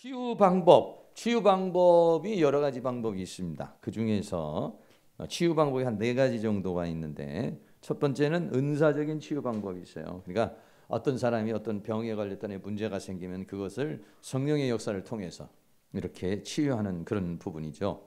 치유 방법이 여러 가지 방법이 있습니다. 그 중에서 치유 방법이 한 4가지 정도가 있는데, 첫 번째는 은사적인 치유 방법이 있어요. 그러니까 어떤 사람이 어떤 병에 걸렸던 문제가 생기면 그것을 성령의 역사를 통해서 이렇게 치유하는 그런 부분이죠.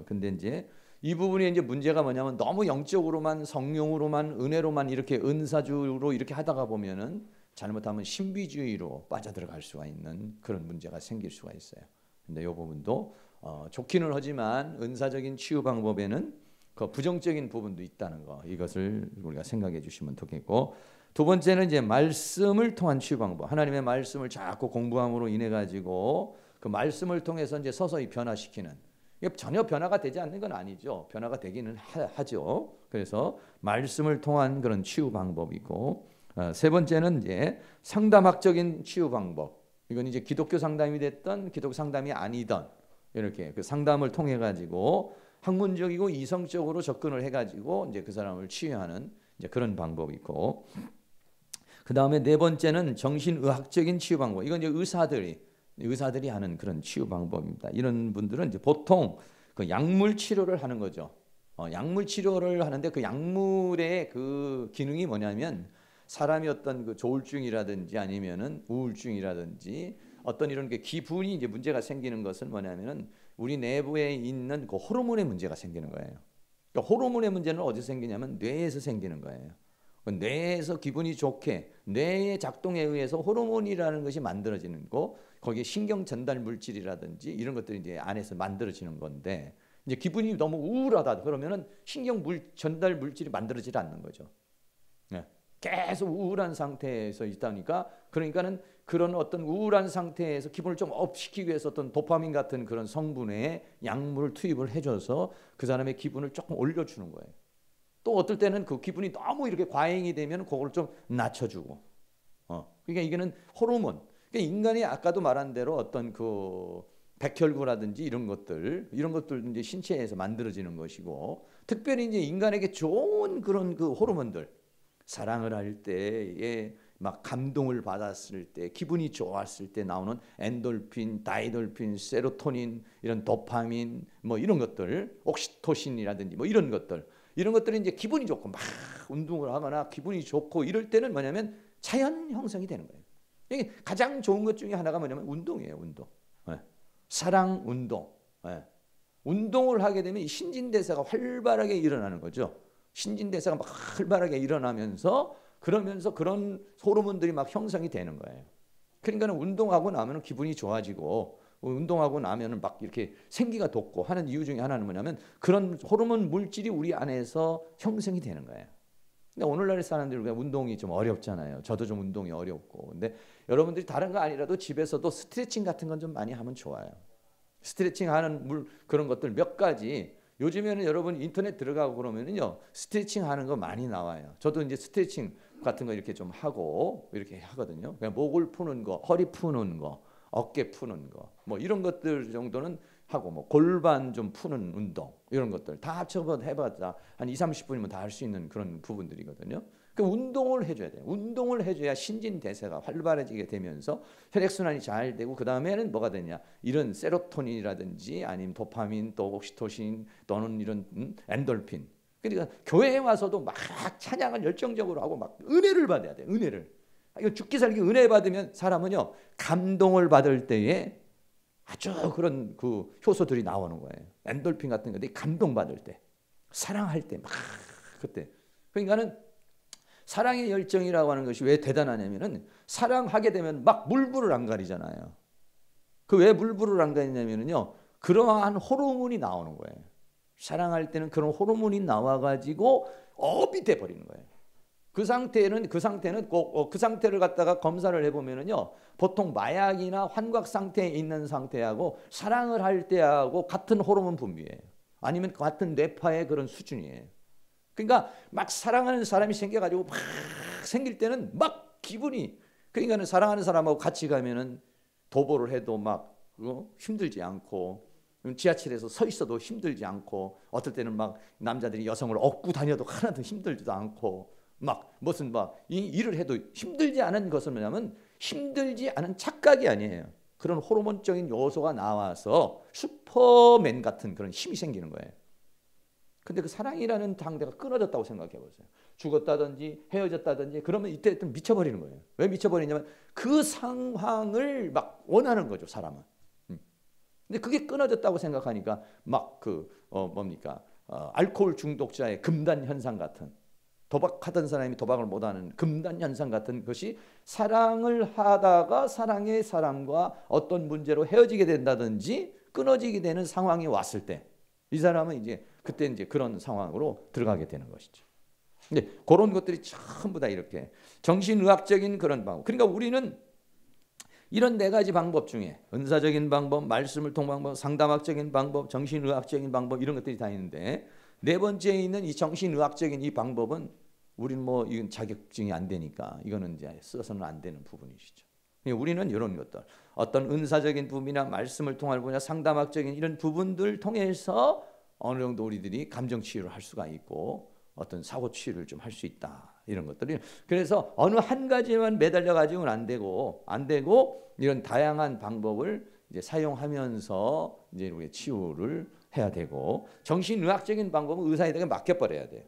근데 이제 이 부분이 이제 문제가 뭐냐면 너무 영적으로만, 성령으로만, 은혜로만 이렇게 은사주로 이렇게 하다가 보면은 잘못하면 신비주의로 빠져들어갈 수가 있는 그런 문제가 생길 수가 있어요. 근데 이 부분도 좋기는 하지만 은사적인 치유 방법에는 그 부정적인 부분도 있다는 거, 이것을 우리가 생각해 주시면 좋겠고, 두 번째는 이제 말씀을 통한 치유 방법. 하나님의 말씀을 자꾸 공부함으로 인해 가지고 그 말씀을 통해서 이제 서서히 변화시키는, 이게 전혀 변화가 되지 않는 건 아니죠. 변화가 되기는 하죠. 그래서 말씀을 통한 그런 치유 방법이고, 세 번째는 이제 상담학적인 치유 방법. 이건 이제 기독교 상담이 됐던 기독교 상담이 아니던 이렇게 그 상담을 통해 가지고 학문적이고 이성적으로 접근을 해 가지고 이제 그 사람을 치유하는 이제 그런 방법이 있고, 그 다음에 네 번째는 정신의학적인 치유 방법. 이건 이제 의사들이 하는 그런 치유 방법입니다. 이런 분들은 이제 보통 그 약물 치료를 하는 거죠. 약물 치료를 하는데 그 약물의 그 기능이 뭐냐면 사람이 어떤 그 조울증이라든지 아니면은 우울증이라든지 어떤 이런 게 기분이 이제 문제가 생기는 것은 뭐냐면은 우리 내부에 있는 그 호르몬의 문제가 생기는 거예요. 그러니까 호르몬의 문제는 어디서 생기냐면 뇌에서 생기는 거예요. 뇌에서 기분이 좋게 뇌의 작동에 의해서 호르몬이라는 것이 만들어지는 거, 거기에 신경 전달 물질이라든지 이런 것들이 이제 안에서 만들어지는 건데, 이제 기분이 너무 우울하다 그러면은 신경 전달 물질이 만들어지지 않는 거죠. 네. 계속 우울한 상태에서 있다니까, 그러니까는 그런 어떤 우울한 상태에서 기분을 좀 업시키기 위해서 어떤 도파민 같은 그런 성분의 약물을 투입을 해줘서 그 사람의 기분을 조금 올려주는 거예요. 또 어떨 때는 그 기분이 너무 이렇게 과잉이 되면 그걸 좀 낮춰주고, 그러니까 이게는 호르몬. 그러니까 인간이 아까도 말한 대로 어떤 그 백혈구라든지 이런 것들 이제 신체에서 만들어지는 것이고, 특별히 이제 인간에게 좋은 그런 그 호르몬들, 사랑을 할 때에 막 감동을 받았을 때, 기분이 좋았을 때 나오는 엔돌핀, 다이돌핀, 세로토닌, 이런 도파민, 뭐 이런 것들, 옥시토신이라든지 뭐 이런 것들이 이제 기분이 좋고 막 운동을 하거나 기분이 좋고 이럴 때는 뭐냐면 자연 형성이 되는 거예요. 이게 가장 좋은 것 중에 하나가 뭐냐면 운동이에요. 운동. 네. 사랑 운동. 네. 운동을 하게 되면 이 신진대사가 활발하게 일어나는 거죠. 신진대사가 막 활발하게 일어나면서 그러면서 그런 호르몬들이 막 형성이 되는 거예요. 그러니까 운동하고 나면 기분이 좋아지고, 운동하고 나면 막 이렇게 생기가 돋고 하는 이유 중에 하나는 뭐냐면 그런 호르몬 물질이 우리 안에서 형성이 되는 거예요. 근데 오늘날의 사람들은 운동이 좀 어렵잖아요. 저도 좀 운동이 어렵고. 근데 여러분들이 다른 거 아니라도 집에서도 스트레칭 같은 건 좀 많이 하면 좋아요. 스트레칭 하는 그런 것들 몇 가지. 요즘에는 여러분 인터넷 들어가고 그러면은요, 스트레칭 하는 거 많이 나와요. 저도 이제 스트레칭 같은 거 이렇게 좀 하고 이렇게 하거든요. 그냥 목을 푸는 거, 허리 푸는 거, 어깨 푸는 거, 뭐 이런 것들 정도는 하고, 뭐 골반 좀 푸는 운동, 이런 것들 다 합쳐서 해봤자 한 20-30분이면 다 할 수 있는 그런 부분들이거든요. 그 운동을 해줘야 돼요. 운동을 해줘야 신진대사가 활발해지게 되면서 혈액순환이 잘 되고, 그 다음에는 뭐가 되냐, 이런 세로토닌이라든지 아니면 도파민, 또 옥시토신, 또는 이런 엔돌핀. 그러니까 교회에 와서도 막 찬양을 열정적으로 하고 막 은혜를 받아야 돼요. 은혜를. 이거 죽기 살기 은혜 받으면 사람은요, 감동을 받을 때에 아주 그런 그 효소들이 나오는 거예요. 엔돌핀 같은 건데, 감동 받을 때, 사랑할 때 막 그때. 그러니까는 사랑의 열정이라고 하는 것이 왜 대단하냐면은 사랑하게 되면 막 물불을 안 가리잖아요. 그 왜 물불을 안 가리냐면은요, 그러한 호르몬이 나오는 거예요. 사랑할 때는 그런 호르몬이 나와가지고 업이 돼 버리는 거예요. 그 상태는 꼭 그 상태를 갖다가 검사를 해보면은요, 보통 마약이나 환각 상태에 있는 상태하고 사랑을 할 때하고 같은 호르몬 분비예요. 아니면 같은 뇌파의 그런 수준이에요. 그러니까 막 사랑하는 사람이 생겨가지고 막 생길 때는 막 기분이, 그러니까는 사랑하는 사람하고 같이 가면은 도보를 해도 막 힘들지 않고, 지하철에서 서 있어도 힘들지 않고, 어떨 때는 막 남자들이 여성을 업고 다녀도 하나도 힘들지도 않고, 막 무슨 막 이 일을 해도 힘들지 않은 것은 뭐냐면 힘들지 않은 착각이 아니에요. 그런 호르몬적인 요소가 나와서 슈퍼맨 같은 그런 힘이 생기는 거예요. 근데 그 사랑이라는 당대가 끊어졌다고 생각해 보세요. 죽었다든지 헤어졌다든지 그러면 이때 미쳐버리는 거예요. 왜 미쳐버리냐면 그 상황을 막 원하는 거죠, 사람은. 근데 그게 끊어졌다고 생각하니까 막 뭡니까? 알코올 중독자의 금단 현상 같은, 도박하던 사람이 도박을 못하는 금단 현상 같은 것이 사랑을 하다가 사랑의 사람과 어떤 문제로 헤어지게 된다든지 끊어지게 되는 상황이 왔을 때 이 사람은 이제 그때 이제 그런 상황으로 들어가게 되는 것이죠. 근데 그런 것들이 전부 다 이렇게 정신의학적인 그런 방법. 그러니까 우리는 이런 네 가지 방법 중에 은사적인 방법, 말씀을 통한 방법, 상담학적인 방법, 정신의학적인 방법 이런 것들이 다 있는데 네 번째에 있는 이 정신의학적인 이 방법은 우리는 뭐 이건 자격증이 안 되니까 이거는 이제 써서는 안 되는 부분이시죠. 우리는 이런 것들, 어떤 은사적인 부분이나 말씀을 통할 분야, 상담학적인 이런 부분들 통해서 어느 정도 우리들이 감정 치유를 할 수가 있고 어떤 사고 치유를 좀 할 수 있다. 이런 것들이. 그래서 어느 한 가지만 매달려 가지고는 안 되고 이런 다양한 방법을 이제 사용하면서 이제 우리 치유를 해야 되고 정신의학적인 방법은 의사에게 맡겨버려야 돼요.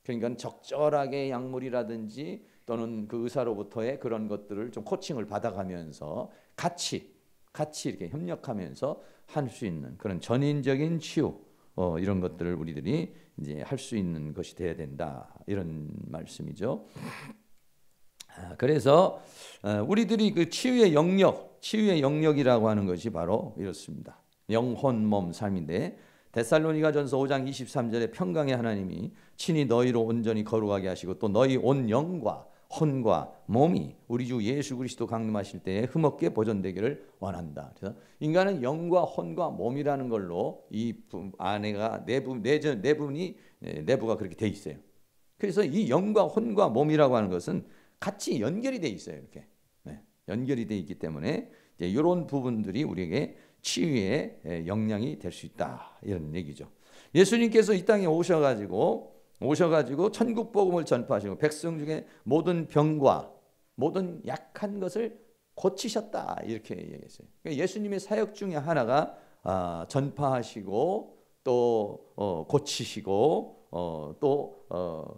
그러니까 적절하게 약물이라든지 또는 그 의사로부터의 그런 것들을 좀 코칭을 받아가면서 같이 이렇게 협력하면서 할 수 있는 그런 전인적인 치유 이런 것들을 우리들이 이제 할 수 있는 것이 돼야 된다 이런 말씀이죠. 그래서 우리들이 그 치유의 영역이라고 하는 것이 바로 이렇습니다. 영혼, 몸, 삶인데 데살로니가전서 5장 23절에 평강의 하나님이 친히 너희로 온전히 거룩하게 하시고 또 너희 온 영과 혼과 몸이 우리 주 예수 그리스도 강림하실 때에 흠없게 보존되기를 원한다. 그래서 인간은 영과 혼과 몸이라는 걸로 이 안에가 내부가 그렇게 돼 있어요. 그래서 이 영과 혼과 몸이라고 하는 것은 같이 연결이 돼 있어요. 이렇게 연결이 돼 있기 때문에 이제 이런 부분들이 우리에게 치유의 역량이 될 수 있다 이런 얘기죠. 예수님께서 이 땅에 오셔가지고 천국 복음을 전파하시고 백성 중에 모든 병과 모든 약한 것을 고치셨다 이렇게 얘기했어요. 그러니까 예수님의 사역 중에 하나가 전파하시고 또 고치시고 또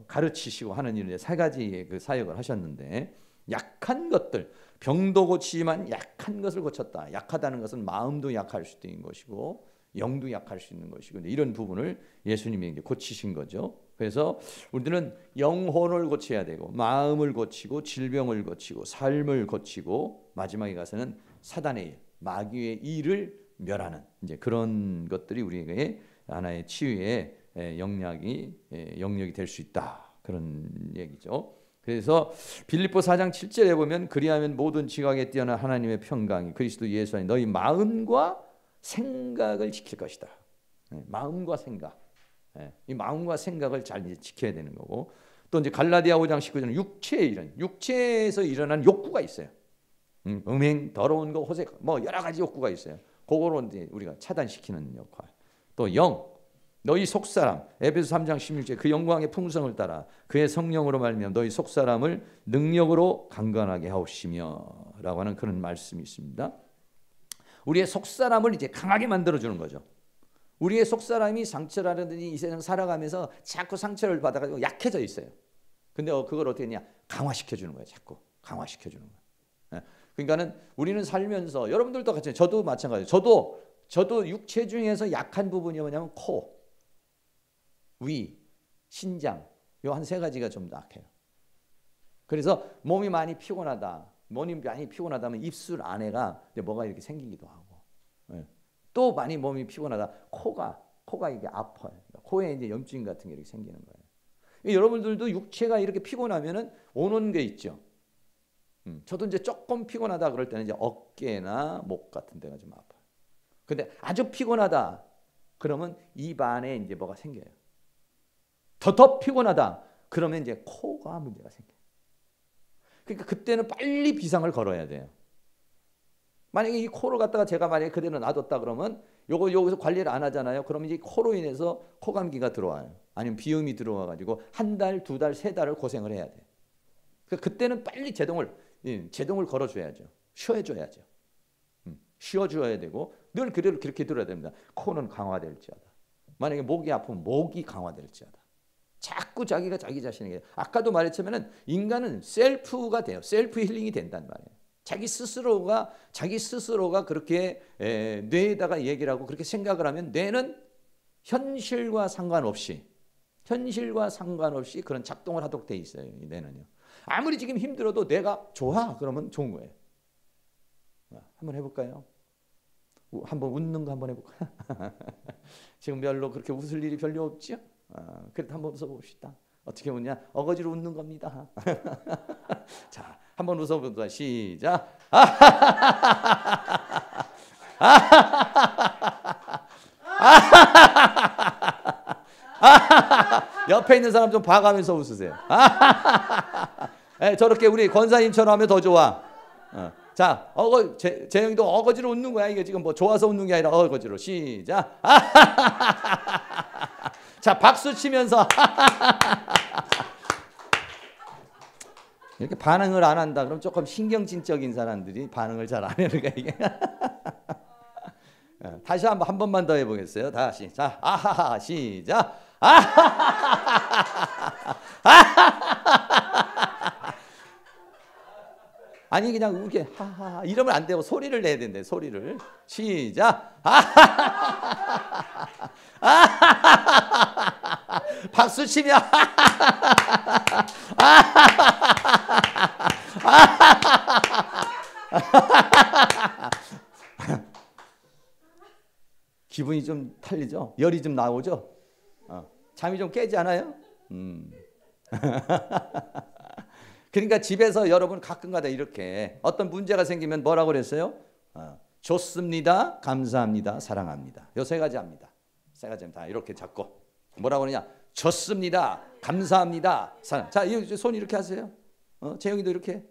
가르치시고 하는 일에 세 가지의 그 사역을 하셨는데 약한 것들 병도 고치지만 약한 것을 고쳤다. 약하다는 것은 마음도 약할 수도 있는 것이고 영도 약할 수 있는 것이고 이런 부분을 예수님이 이제 고치신 거죠. 그래서 우리들은 영혼을 고쳐야 되고 마음을 고치고 질병을 고치고 삶을 고치고 마지막에 가서는 사단의 일, 마귀의 일을 멸하는 이제 그런 것들이 우리에게 하나의 치유의 영역이 될 수 있다. 그런 얘기죠. 그래서 빌립보 4장 7절에 보면 그리하면 모든 지각에 뛰어난 하나님의 평강이 그리스도 예수 안에 너희 마음과 생각을 지킬 것이다. 마음과 생각. 이 마음과 생각을 잘 지켜야 되는 거고 또 이제 갈라디아 5장 19절은 육체에서 일어난 욕구가 있어요. 음행, 더러운 거, 호색, 뭐 여러 가지 욕구가 있어요. 그거로 이제 우리가 차단시키는 역할. 또 영, 너희 속사람 에베소 3장 16절 그 영광의 풍성을 따라 그의 성령으로 말미암아 너희 속사람을 능력으로 강건하게 하옵시며 라고 하는 그런 말씀이 있습니다. 우리의 속사람을 이제 강하게 만들어주는 거죠. 우리의 속사람이 상처라든지 이 세상 살아가면서 자꾸 상처를 받아가지고 약해져 있어요. 근데 그걸 어떻게 했냐? 강화시켜주는 거예요. 자꾸 강화시켜주는 거예요. 그러니까는 우리는 살면서 여러분들도 같이 저도 마찬가지예요. 저도 육체 중에서 약한 부분이 뭐냐면 코, 위, 신장 요 한 세 가지가 좀 약해요. 그래서 몸이 많이 피곤하다면 입술 안에가 뭐가 이렇게 생기기도 하고 또 많이 몸이 피곤하다 코가 이게 아파요. 코에 이제 염증 같은 게 이렇게 생기는 거예요. 여러분들도 육체가 이렇게 피곤하면은 오는 게 있죠. 저도 이제 조금 피곤하다 그럴 때는 이제 어깨나 목 같은 데가 좀 아파요. 근데 아주 피곤하다 그러면 입 안에 이제 뭐가 생겨요. 더 피곤하다 그러면 이제 코가 문제가 생겨요. 그러니까 그때는 빨리 비상을 걸어야 돼요. 만약에 이 코를 갖다가 제가 만약에 그대로 놔뒀다 그러면 여기서 관리를 안 하잖아요. 그러면 이제 코로 인해서 코감기가 들어와요. 아니면 비염이 들어와가지고 한 달, 두 달, 세 달을 고생을 해야 돼요. 그때는 빨리 제동을 걸어줘야죠. 쉬어줘야죠. 쉬어줘야 되고 늘 그렇게 들어야 됩니다. 코는 강화될지어다. 만약에 목이 아프면 목이 강화될지어다. 자꾸 자기가 자기 자신에게 아까도 말했지만은 인간은 셀프가 돼요. 셀프 힐링이 된단 말이에요. 자기 스스로가 그렇게 뇌에다가 얘기를 하고 그렇게 생각을 하면 뇌는 현실과 상관없이 그런 작동을 하도록 돼 있어요. 이 뇌는요. 아무리 지금 힘들어도 내가 좋아 그러면 좋은 거예요. 한번 해볼까요? 한번 웃는 거 한번 해볼까요? 지금 별로 그렇게 웃을 일이 별로 없죠? 그래도 한번 웃어봅시다. 어떻게 웃냐? 어거지로 웃는 겁니다. 자, 한번 웃어보자. 시작. 옆에 있는 사람 좀 봐가면서 웃으세요. 네, 저렇게 우리 권사님처럼 하면 더 좋아. 자, 재영이도 어거지로 웃는 거야. 이게 지금 뭐 좋아서 웃는 게 아니라 어거지로. 시작. 자, 박수 치면서 이렇게 반응을 안 한다. 그럼 조금 신경질적인 사람들이 반응을 잘 안 해요. 이게. 다시 한 번만 더 해보겠어요. 다시. 자, 아하하 시작. 아니 그냥 이렇게 하하 이러면 안 되고 소리를 내야 된대. 소리를. 시작. 박수 치며 기분이 좀 탈리죠? 열이 좀 나오죠? 잠이 좀 깨지 않아요? 그러니까 집에서 여러분 가끔가다 이렇게 어떤 문제가 생기면 뭐라고 그랬어요? 좋습니다, 감사합니다, 사랑합니다. 요 세 가지 합니다. 세 가지 다 이렇게 잡고 뭐라고 그러냐? 좋습니다, 감사합니다, 사랑. 자, 손 이렇게 하세요. 재영이도 이렇게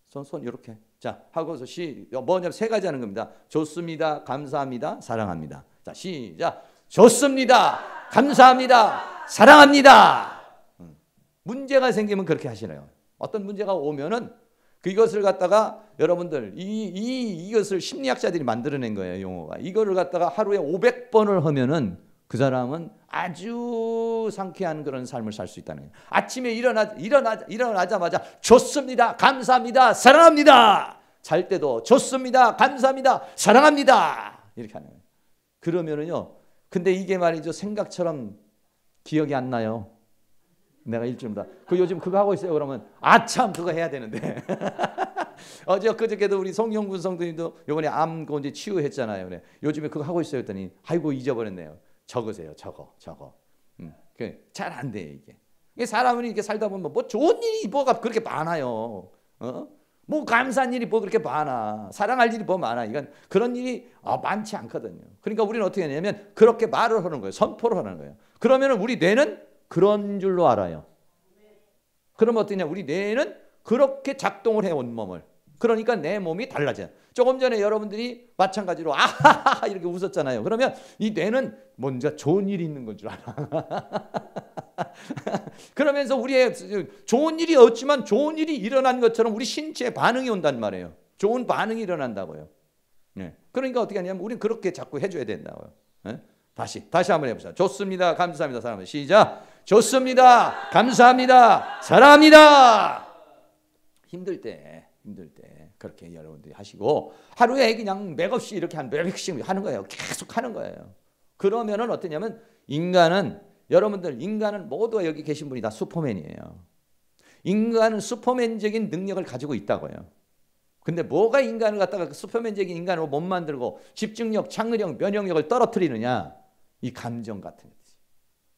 손 이렇게. 자, 하고서 뭐냐? 세 가지 하는 겁니다. 좋습니다, 감사합니다, 사랑합니다. 자, 시작. 좋습니다, 감사합니다, 사랑합니다. 문제가 생기면 그렇게 하시네요. 어떤 문제가 오면은 그것을 갖다가 여러분들 이것을 심리학자들이 만들어낸 거예요. 용어가. 이거를 갖다가 하루에 500번을 하면은 그 사람은 아주 상쾌한 그런 삶을 살 수 있다는 거예요. 아침에 일어나자마자 좋습니다, 감사합니다, 사랑합니다. 잘 때도 좋습니다, 감사합니다, 사랑합니다. 이렇게 하는 거예요. 그러면은요. 근데 이게 말이죠. 생각처럼 기억이 안 나요. 내가 일주일마다 요즘 그거 하고 있어요. 그러면 아참 그거 해야 되는데. 그저께도 우리 송영군 성도님도 요번에 암 이제 치유했잖아요. 그래. 요즘에 그거 하고 있어요. 했더니 아이고 잊어버렸네요. 적으세요. 적어. 잘 안 돼 이게. 사람은 이렇게 살다 보면 뭐 좋은 일이 뭐가 그렇게 많아요. 뭐 감사한 일이 뭐 그렇게 많아. 사랑할 일이 뭐 많아. 이건 그런 일이 많지 않거든요. 그러니까 우리는 어떻게 하냐면 그렇게 말을 하는 거예요. 선포를 하는 거예요. 그러면 우리 뇌는 그런 줄로 알아요. 그러면 어떠냐? 우리 뇌는 그렇게 작동을 해 온몸을. 그러니까 내 몸이 달라져요. 조금 전에 여러분들이 마찬가지로 아하하 이렇게 웃었잖아요. 그러면 이 뇌는 뭔가 좋은 일이 있는 건 줄 알아. 그러면서 우리의 좋은 일이 없지만 좋은 일이 일어난 것처럼 우리 신체에 반응이 온단 말이에요. 좋은 반응이 일어난다고요. 네. 그러니까 어떻게 하냐면 우리는 그렇게 자꾸 해줘야 된다고요. 네? 다시 한번 해보세요. 좋습니다, 감사합니다, 사랑합니다. 시작. 좋습니다, 감사합니다, 사랑합니다. 힘들 때 그렇게 여러분들이 하시고 하루에 그냥 맥없이 이렇게 한 몇백씩 하는 거예요. 계속 하는 거예요. 그러면은 어떠냐면 인간은 모두 여기 계신 분이 다 슈퍼맨이에요. 인간은 슈퍼맨적인 능력을 가지고 있다고요. 근데 뭐가 인간을 갖다가 슈퍼맨적인 인간으로 못 만들고 집중력, 창의력, 면역력을 떨어뜨리느냐? 이 감정 같은 것들이,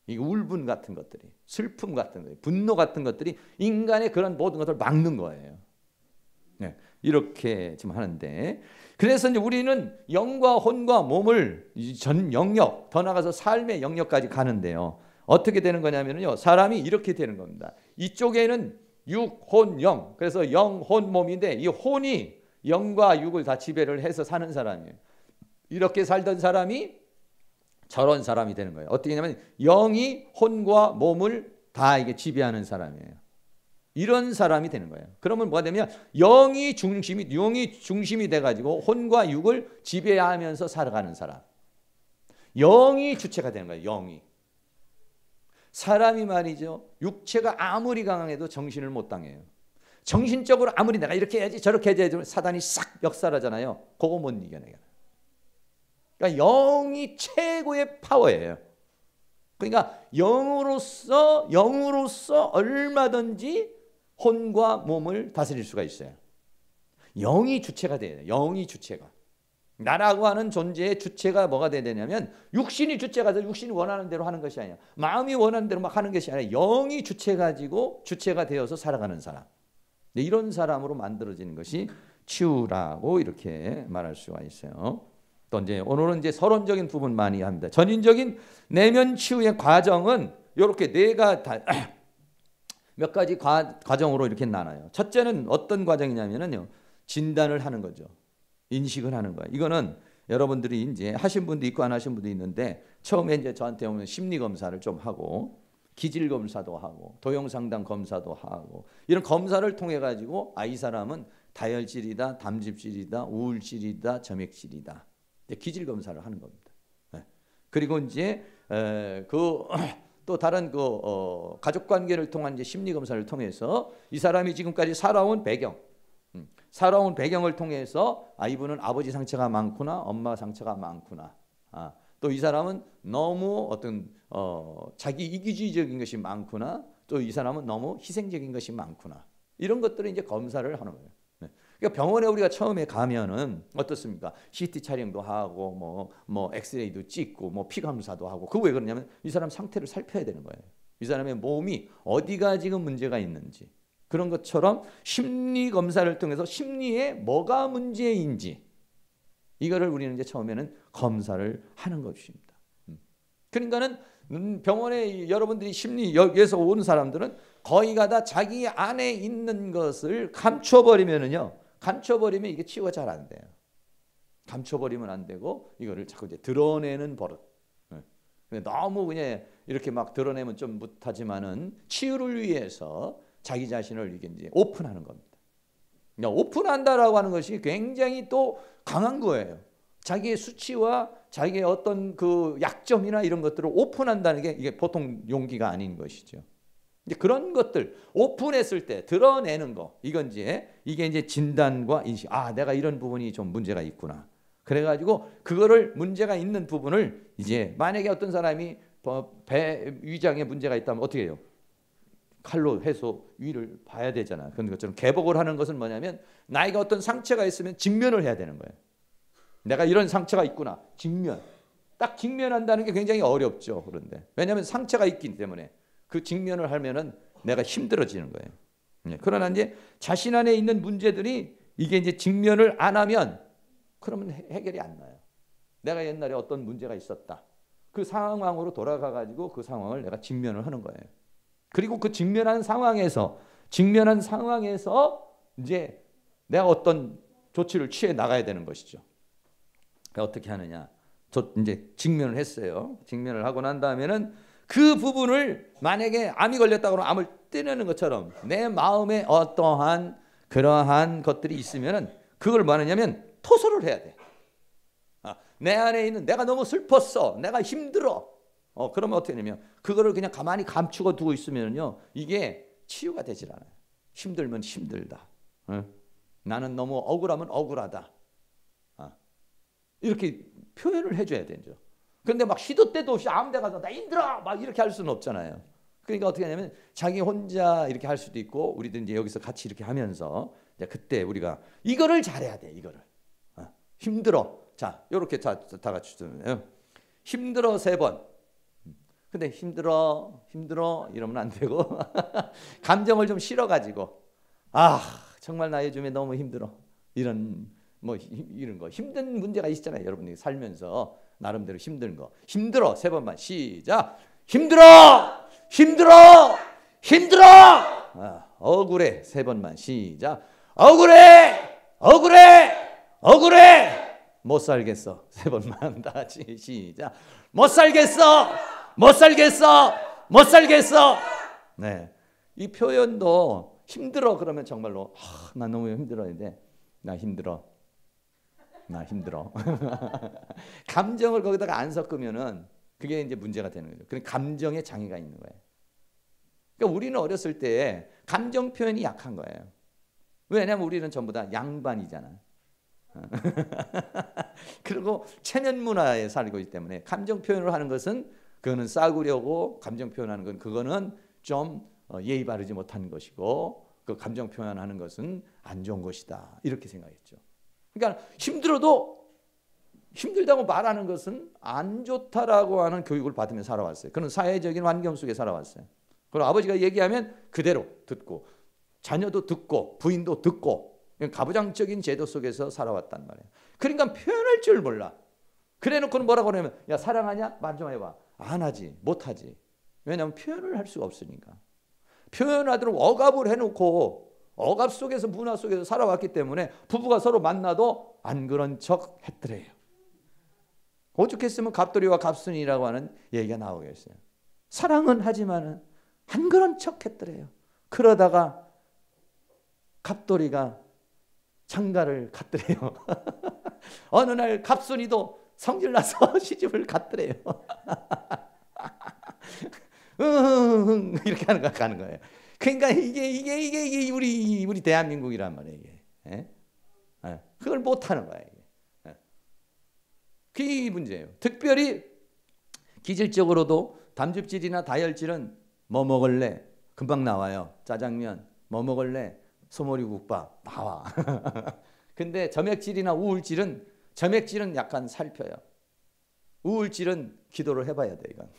이 울분 같은 것들이, 슬픔 같은 것들이, 분노 같은 것들이 인간의 그런 모든 것을 막는 거예요. 네, 이렇게 지금 하는데, 그래서 이제 우리는 영과 혼과 몸을 전 영역, 더 나가서 삶의 영역까지 가는데요. 어떻게 되는 거냐면요, 사람이 이렇게 되는 겁니다. 이쪽에는 육, 혼, 영. 그래서 영, 혼, 몸인데 이 혼이 영과 육을 다 지배를 해서 사는 사람이에요. 이렇게 살던 사람이 저런 사람이 되는 거예요. 어떻게 하냐면 영이 혼과 몸을 다 이게 지배하는 사람이에요. 이런 사람이 되는 거예요. 그러면 뭐가 되면 영이 중심이 돼가지고 혼과 육을 지배하면서 살아가는 사람. 영이 주체가 되는 거예요. 영이. 사람이 말이죠. 육체가 아무리 강해도 정신을 못 당해요. 정신적으로 아무리 내가 이렇게 해야지 저렇게 해야지 사단이 싹 역살하잖아요. 그거 못 이겨내요. 그러니까 영이 최고의 파워예요. 그러니까 영으로서 얼마든지 혼과 몸을 다스릴 수가 있어요. 영이 주체가 돼요. 영이 주체가. 나라고 하는 존재의 주체가 뭐가 돼야 되냐면 육신이 주체가 돼서 육신이 원하는 대로 하는 것이 아니야. 마음이 원하는 대로 막 하는 것이 아니라 영이 주체가 되어서 살아가는 사람. 이런 사람으로 만들어지는 것이 치유라고 이렇게 말할 수가 있어요. 또 이제 오늘은 이제 서론적인 부분 많이 합니다. 전인적인 내면 치유의 과정은 이렇게 몇 가지 과정으로 이렇게 나눠요. 첫째는 어떤 과정이냐면요, 진단을 하는 거죠. 인식을 하는 거예요. 이거는 여러분들이 이제 하신 분도 있고 안 하신 분도 있는데 처음에 이제 저한테 오면 심리 검사를 좀 하고 기질 검사도 하고 도형상담 검사도 하고 이런 검사를 통해 가지고 이 사람은 다혈질이다, 담즙질이다, 우울질이다, 점액질이다. 기질 검사를 하는 겁니다. 그리고 이제 또 다른 가족 관계를 통한 이제 심리 검사를 통해서 이 사람이 지금까지 살아온 배경을 통해서 이분은 아버지 상처가 많구나, 엄마 상처가 많구나. 또 이 사람은 너무 어떤 자기 이기주의적인 것이 많구나. 또 이 사람은 너무 희생적인 것이 많구나. 이런 것들을 이제 검사를 하는 거예요. 그러니까 병원에 우리가 처음에 가면은 어떻습니까? CT 촬영도 하고 뭐 엑스레이도 찍고 뭐 피 검사도 하고. 그거 왜 그러냐면 이 사람 상태를 살펴야 되는 거예요. 이 사람의 몸이 어디가 지금 문제가 있는지. 그런 것처럼 심리 검사를 통해서 심리에 뭐가 문제인지 이거를 우리는 이제 처음에는 검사를 하는 것입니다. 그러니까는 병원에 여러분들이 심리역에서 온 사람들은 거의가 다 자기 안에 있는 것을 감춰버리면 이게 치유가 잘 안 돼요. 감춰버리면 안 되고 이거를 자꾸 이제 드러내는 버릇. 너무 그냥 이렇게 막 드러내면 좀 못하지만은 치유를 위해서 자기 자신을 이게 이제 오픈하는 겁니다. 그러니까 오픈한다라고 하는 것이 굉장히 또 강한 거예요. 자기의 수치와 자기의 어떤 그 약점이나 이런 것들을 오픈한다는 게 이게 보통 용기가 아닌 것이죠. 이제 그런 것들 오픈했을 때 드러내는 거 이게 이제 진단과 인식. 내가 이런 부분이 좀 문제가 있구나. 그래가지고 그거를 문제가 있는 부분을 이제 만약에 어떤 사람이 배 위장에 문제가 있다면 어떻게 해요? 칼로 해서 위를 봐야 되잖아. 그런 것처럼 개복을 하는 것은 뭐냐면 나이가 어떤 상처가 있으면 직면을 해야 되는 거예요. 내가 이런 상처가 있구나. 딱 직면한다는 게 굉장히 어렵죠. 그런데 왜냐하면 상처가 있기 때문에 그 직면을 하면은 내가 힘들어지는 거예요. 그러나 이제 자신 안에 있는 문제들이 이게 이제 직면을 안 하면 그러면 해결이 안 나요. 내가 옛날에 어떤 문제가 있었다. 그 상황으로 돌아가 가지고 그 상황을 내가 직면을 하는 거예요. 그리고 그 직면한 상황에서 이제 내가 어떤 조치를 취해 나가야 되는 것이죠. 어떻게 하느냐? 이제 직면을 했어요. 직면을 하고 난 다음에는 그 부분을 만약에 암이 걸렸다고 하면 암을 떼내는 것처럼 내 마음에 어떠한 그러한 것들이 있으면은 그걸 뭐 하느냐면 토설을 해야 돼. 내 안에 있는 내가 너무 슬펐어. 내가 힘들어. 그러면 어떻게 되냐면 그거를 그냥 가만히 감추고 두고 있으면요 이게 치유가 되질 않아요. 힘들면 힘들다. 나는 너무 억울하면 억울하다. 이렇게 표현을 해줘야 되죠. 그런데 막 시도 때도 없이 아무 데 가서 나 힘들어 막 이렇게 할 수는 없잖아요. 그러니까 어떻게 하냐면 자기 혼자 이렇게 할 수도 있고 우리도 이제 여기서 같이 이렇게 하면서 이제 그때 우리가 이거를 잘해야 돼. 이거를 힘들어. 자, 이렇게 다 같이 주세요. 힘들어 3번. 근데 힘들어 이러면 안 되고 감정을 좀 실어가지고 정말 나 요즘에 너무 힘들어 이런 거 힘든 문제가 있잖아요. 여러분들이 살면서 나름대로 힘든 거 힘들어 3번만 시작. 힘들어 억울해 3번만 시작. 억울해 못 살겠어 3번만 다 같이 시작. 못 살겠어. 네, 이 표현도 힘들어 그러면 정말로 나 너무 힘들어인데 나 힘들어. 감정을 거기다가 안 섞으면은 그게 이제 문제가 되는 거죠. 그러니까 감정에 장애가 있는 거예요. 그러니까 우리는 어렸을 때 감정 표현이 약한 거예요. 왜냐하면 우리는 전부 다 양반이잖아. 그리고 체면 문화에 살고 있기 때문에 감정 표현을 하는 것은 그거는 싸구려고, 감정 표현하는 건 그거는 좀 예의 바르지 못한 것이고, 그 감정 표현하는 것은 안 좋은 것이다, 이렇게 생각했죠. 그러니까 힘들다고 말하는 것은 안 좋다라고 하는 교육을 받으며 살아왔어요. 그런 사회적인 환경 속에 살아왔어요. 그리고 아버지가 얘기하면 그대로 듣고, 자녀도 듣고, 부인도 듣고, 가부장적인 제도 속에서 살아왔단 말이에요. 그러니까 표현할 줄 몰라. 그래놓고는 뭐라고 그러냐면, 야 사랑하냐? 말 좀 해봐. 안 하지, 못하지. 왜냐하면 표현을 할 수가 없으니까. 표현하도록 억압을 해놓고 억압 속에서, 문화 속에서 살아왔기 때문에 부부가 서로 만나도 안 그런 척 했더래요. 오죽했으면 갑돌이와 갑순이라고 하는 얘기가 나오겠어요. 사랑은 하지만은 안 그런 척 했더래요. 그러다가 갑돌이가 장가를 갔더래요. 어느 날 갑순이도 성질나서 시집을 갔더래요. 이렇게 가는 거예요. 그러니까 이게 우리 대한민국이란 말이에요. 이게. 그걸 못 하는 거예요. 그게 문제예요. 특별히 기질적으로도 담즙질이나 다혈질은 뭐 먹을래? 금방 나와요. 짜장면. 뭐 먹을래? 소머리국밥. 나와. 근데 점액질이나 우울질은, 점액질은 약간 살펴요. 우울질은 기도를 해봐야 돼, 이건.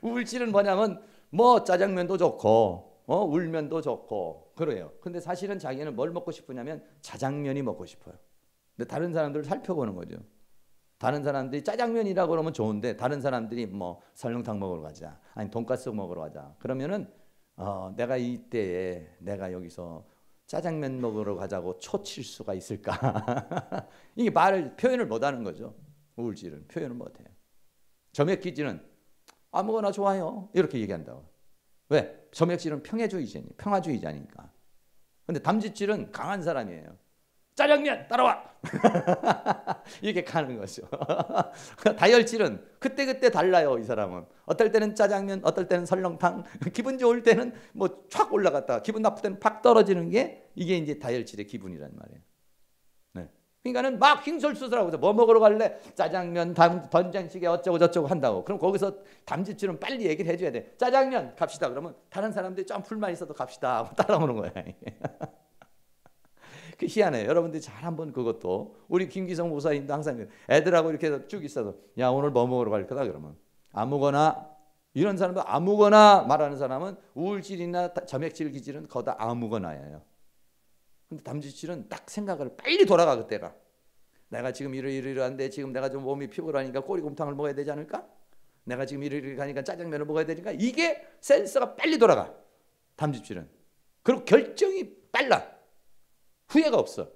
우울질은 뭐냐면 뭐 짜장면도 좋고 울면도 좋고 그래요. 근데 사실은 자기는 뭘 먹고 싶으냐면 짜장면이 먹고 싶어요. 근데 다른 사람들을 살펴보는 거죠. 다른 사람들이 짜장면이라고 그러면 좋은데 다른 사람들이 뭐 설렁탕 먹으러 가자, 아니 돈가스 먹으러 가자 그러면은 내가 이때에 내가 여기서 짜장면 먹으러 가자고 초칠 수가 있을까? 이게 표현을 못하는 거죠. 우울질은 표현을 못해요. 점액기질은 아무거나 좋아요 이렇게 얘기한다고. 왜? 점액질은 평화주의자니까. 근데 담즙질은 강한 사람이에요. 짜장면 따라와. 이렇게 가는 거죠. 다혈질은 그때그때 달라요. 이 사람은 어떨 때는 짜장면, 어떨 때는 설렁탕. 기분 좋을 때는 뭐 촥 올라갔다가 기분 나쁠 때는 팍 떨어지는 게 이게 이제 다혈질의 기분이란 말이에요. 네. 그러니까는 막 흰솔수술하고 뭐 먹으러 갈래? 짜장면, 된장찌개 어쩌고 저쩌고 한다고. 그럼 거기서 담즙질은 빨리 얘기를 해줘야 돼. 짜장면 갑시다. 그러면 다른 사람들이 좀 풀만 있어도 갑시다 하고 따라오는 거야. 그 희한해요. 여러분들이 잘 한번 그것도, 우리 김기성 목사님도 항상 애들하고 이렇게 쭉 있어서 야 오늘 뭐 먹으러 갈 거다 그러면 아무거나, 이런 사람도 아무거나 말하는 사람은 우울질이나 점액질 기질은 거다 아무거나예요. 근데 담즙질은 딱 생각을 빨리 돌아가. 그때가 내가 지금 이러이러한데 지금 내가 좀 몸이 피곤하니까 꼬리곰탕을 먹어야 되지 않을까? 내가 지금 이러이러 가니까 짜장면을 먹어야 되니까, 이게 센서가 빨리 돌아가. 담즙질은. 그리고 결정이 빨라. 후회가 없어.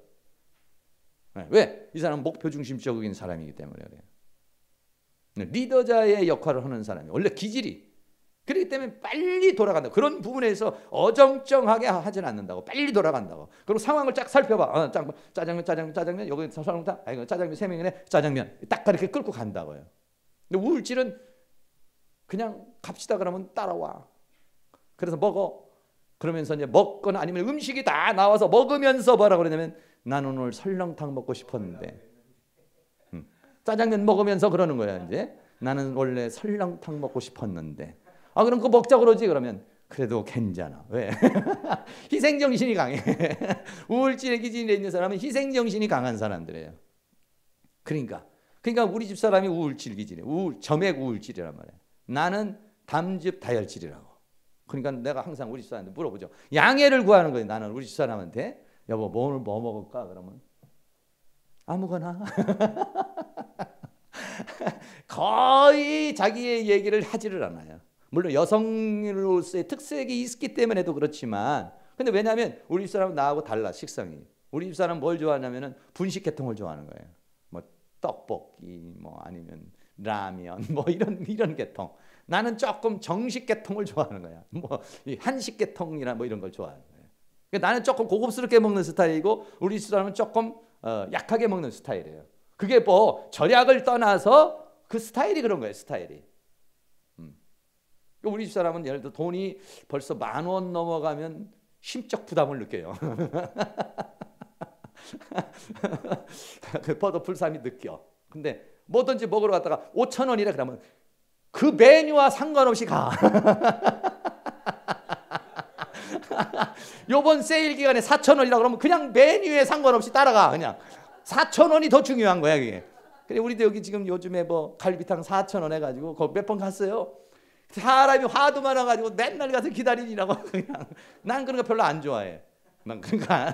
왜? 이 사람은 목표 중심적인 사람이기 때문에 그래요. 리더자의 역할을 하는 사람이 원래 기질이 그렇기 때문에 빨리 돌아간다. 그런 부분에서 어정쩡하게 하진 않는다고. 빨리 돌아간다고. 그리고 상황을 쫙 살펴봐. 짜장면 여기 설렁탕, 이거 짜장면 3명이네. 짜장면 딱 그렇게 끌고 간다고요. 근데 우울질은 그냥 갑시다 그러면 따라와. 그래서 먹어. 그러면서 이제 먹거나 아니면 음식이 다 나와서 먹으면서 뭐라 그러냐면 나는 오늘 설렁탕 먹고 싶었는데, 짜장면 먹으면서 그러는 거야. 이제 나는 원래 설렁탕 먹고 싶었는데, 그럼 그거 먹자 그러지. 그러면 그래도 괜찮아. 왜? 희생정신이 강해. 우울질의 기질에 있는 사람은 희생정신이 강한 사람들이에요. 그러니까 우리 집 사람이 우울질 기질이에요. 점액 우울질이란 말이에요. 나는 담즙 다혈질이라고. 그러니까 내가 항상 우리 집 사람한테 물어보죠. 양해를 구하는 거예요. 나는 우리 집 사람한테 여보 오늘 뭐 먹을까? 그러면 아무거나. 거의 자기의 얘기를 하지를 않아요. 물론 여성으로서의 특색이 있기 때문에도 그렇지만, 근데 왜냐하면 우리 집 사람은 나하고 달라. 식성이. 우리 집 사람은 뭘 좋아하냐면은 분식계통을 좋아하는 거예요. 뭐 떡볶이, 뭐 아니면 라면, 뭐 이런 계통. 나는 조금 정식 계통을 좋아하는 거야. 뭐 한식 계통이나 뭐 이런 걸 좋아하는 거야. 그러니까 나는 조금 고급스럽게 먹는 스타일이고 우리 사람은 조금 약하게 먹는 스타일이에요. 그게 뭐 절약을 떠나서 그 스타일이 그런 거예요. 스타일이. 우리 집 사람은 예를 들어 돈이 벌써 10,000원 넘어가면 심적 부담을 느껴요. 그 포도풀삼이 느껴. 근데 뭐든지 먹으러 갔다가 5,000원이라 그러면 그 메뉴와 상관없이 가. 요번 세일 기간에 4,000원이라 그러면 그냥 메뉴에 상관없이 따라가. 그냥 4,000원이 더 중요한 거야 그게. 그래 우리도 여기 지금 요즘에 뭐 갈비탕 4,000원 해가지고 거기 몇 번 갔어요. 사람이 화도 많아가지고 맨날 가서 기다리라고. 그냥 난 그런 거 별로 안 좋아해. 난 그러니까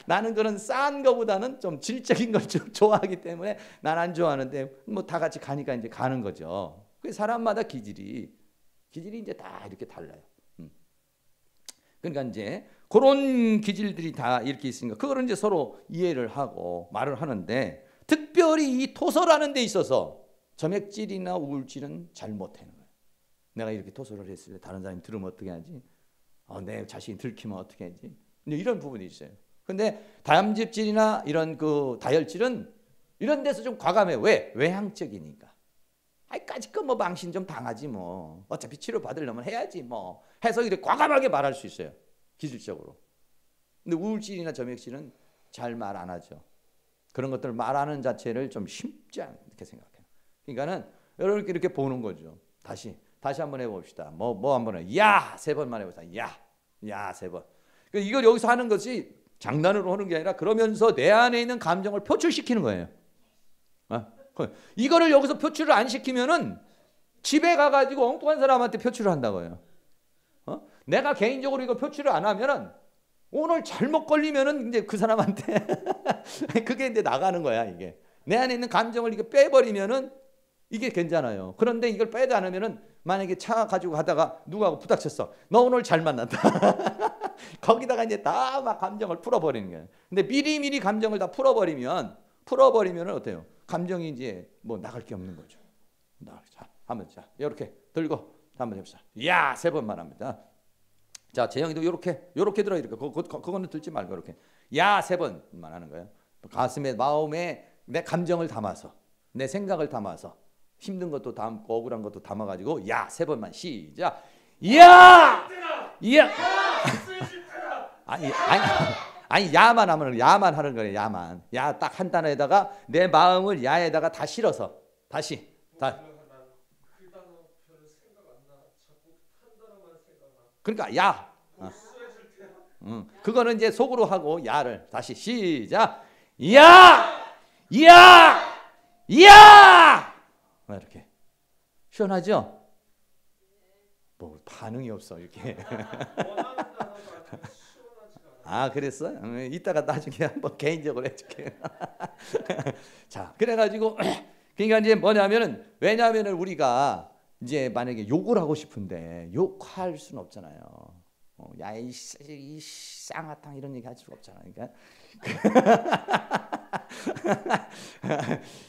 나는 그런 싼 거보다는 좀 질적인 걸 좀 좋아하기 때문에 난 안 좋아하는데 뭐 다 같이 가니까 이제 가는 거죠. 그 사람마다 기질이 이제 다 이렇게 달라요. 그러니까 이제 그런 기질들이 다 이렇게 있으니까 그거를 이제 서로 이해를 하고 말을 하는데 특별히 이 토설하는 데 있어서 점액질이나 우울질은 잘 못하는 거예요. 내가 이렇게 토설을 했을 때 다른 사람이 들으면 어떻게 하지? 내 자신이 들키면 어떻게 하지? 이런 부분이 있어요. 근데 다염질이나 이런 그 다혈질은 이런 데서 좀 과감해. 왜? 외향적이니까. 까짓 뭐 망신 좀 당하지 뭐. 어차피 치료 받으려면 해야지 뭐. 해서 이렇게 과감하게 말할 수 있어요. 기질적으로. 근데 우울질이나 점액질은 잘 말 안 하죠. 그런 것들 말하는 자체를 좀 쉽지 않게 생각해요. 그러니까는 이렇게 보는 거죠. 다시 한번 해봅시다. 뭐 한번 해. 야! 3번만 해봅시다. 야 3번. 이걸 여기서 하는 것이 장난으로 하는 게 아니라 그러면서 내 안에 있는 감정을 표출시키는 거예요. 이거를 여기서 표출을 안 시키면은 집에 가가지고 엉뚱한 사람한테 표출을 한다고요. 내가 개인적으로 이거 표출을 안 하면은 오늘 잘못 걸리면은 이제 그 사람한테 그게 이제 나가는 거야. 이게 내 안에 있는 감정을 이게 빼버리면은 이게 괜찮아요. 그런데 이걸 빼지 않으면은 만약에 차 가지고 가다가 누구하고 부닥쳤어. 너 오늘 잘 만났다. 거기다가 이제 다 막 감정을 풀어버리는 거예요. 근데 미리 감정을 다 풀어버리면은 어때요? 감정이 이제 뭐 나갈 게 없는 거죠. 자, 한번 자 이렇게 들고 한번 해보자. 야 3번만 합니다. 자 재영이도 이렇게 들어 이렇게 그거는 들지 말고 이렇게 야 3번만 하는 거예요. 가슴에 마음에 내 감정을 담아서 내 생각을 담아서 힘든 것도 담고 억울한 것도 담아가지고 야 3번만 시작. 야 아니 야만 하면 야만 하는 거예요. 야만 야 딱 한 단어에다가 내 마음을 야에다가 다 실어서 다시 다. 그러니까 야. 그거는 이제 속으로 하고 야를 다시 시작. 야 이렇게 시원하죠? 뭐 반응이 없어 이렇게. 그랬어? 이따가 나중에 한번 개인적으로 해줄게. 자, 그래가지고 그러니까 이제 뭐냐면은 왜냐하면은 우리가 이제 만약에 욕을 하고 싶은데 욕할 수는 없잖아요. 야 이 쌍화탕 이런 얘기 할 수가 없잖아. 그러니까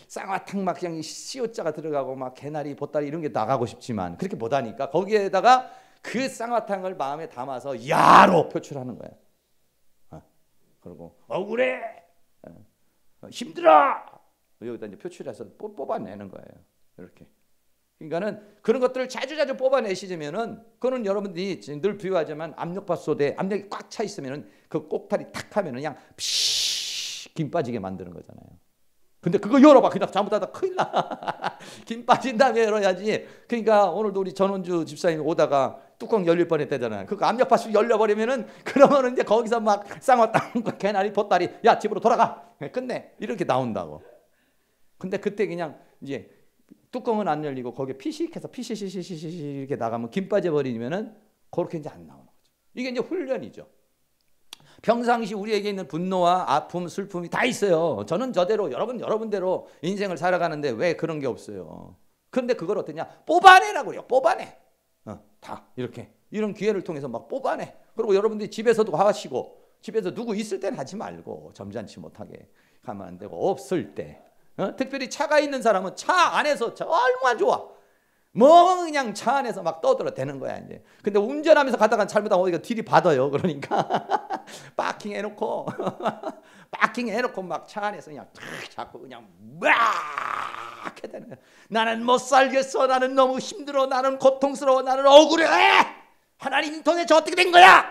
쌍화탕 막 그냥 씨오자가 들어가고 막 개나리 보따리 이런 게 나가고 싶지만 그렇게 못하니까 거기에다가 그 쌍화탕을 마음에 담아서 야로 표출하는 거예요. 그리고 억울해, 힘들어 여기다 이제 표출해서 뽑아내는 거예요. 이렇게. 그러니까는 그런 것들을 자주 뽑아내시면은 그거는 여러분들이 늘 비유하지만 압력밥솥에 압력이 꽉 차 있으면은 그 꼭다리 탁 하면은 그냥 김 빠지게 만드는 거잖아요. 근데 그거 열어봐. 그냥 잘못하다 큰일 나. 김 빠진 다음에 열어야지. 그러니까 오늘도 우리 전원주 집사님 오다가 뚜껑 열릴 뻔했대잖아요. 그 압력밥솥 열려버리면은 그러면은 이제 거기서 막 쌍화탕 개나리 보따리 야 집으로 돌아가 끝내 이렇게 나온다고. 근데 그때 그냥 이제 뚜껑은 안 열리고 거기에 피식해서 피시시시시 이렇게 나가면 김 빠져버리면은 그렇게 이제 안 나오는 거죠. 이게 이제 훈련이죠. 평상시 우리에게 있는 분노와 아픔, 슬픔이 다 있어요. 저는 저대로 여러분대로 인생을 살아가는데 왜 그런 게 없어요. 그런데 그걸 어떠냐? 뽑아내라고 그래요. 뽑아내. 다 이렇게 이런 기회를 통해서 막 뽑아내. 그리고 여러분들이 집에서도 하시고 집에서 누구 있을 때는 하지 말고 점잖지 못하게 가면 안 되고 없을 때 특별히 차가 있는 사람은 차 안에서 얼마나 좋아. 뭐 그냥 차 안에서 막 떠들어대는 거야 이제. 근데 운전하면서 가다가 잘못하면 어디가 뒤를 받아요. 그러니까 파킹 해놓고 파킹 해놓고 막 차 안에서 그냥 자꾸 그냥 막 해대는 거야. 나는 못 살겠어. 나는 너무 힘들어. 나는 고통스러워. 나는 억울해. 하나님 도대체 어떻게 된 거야?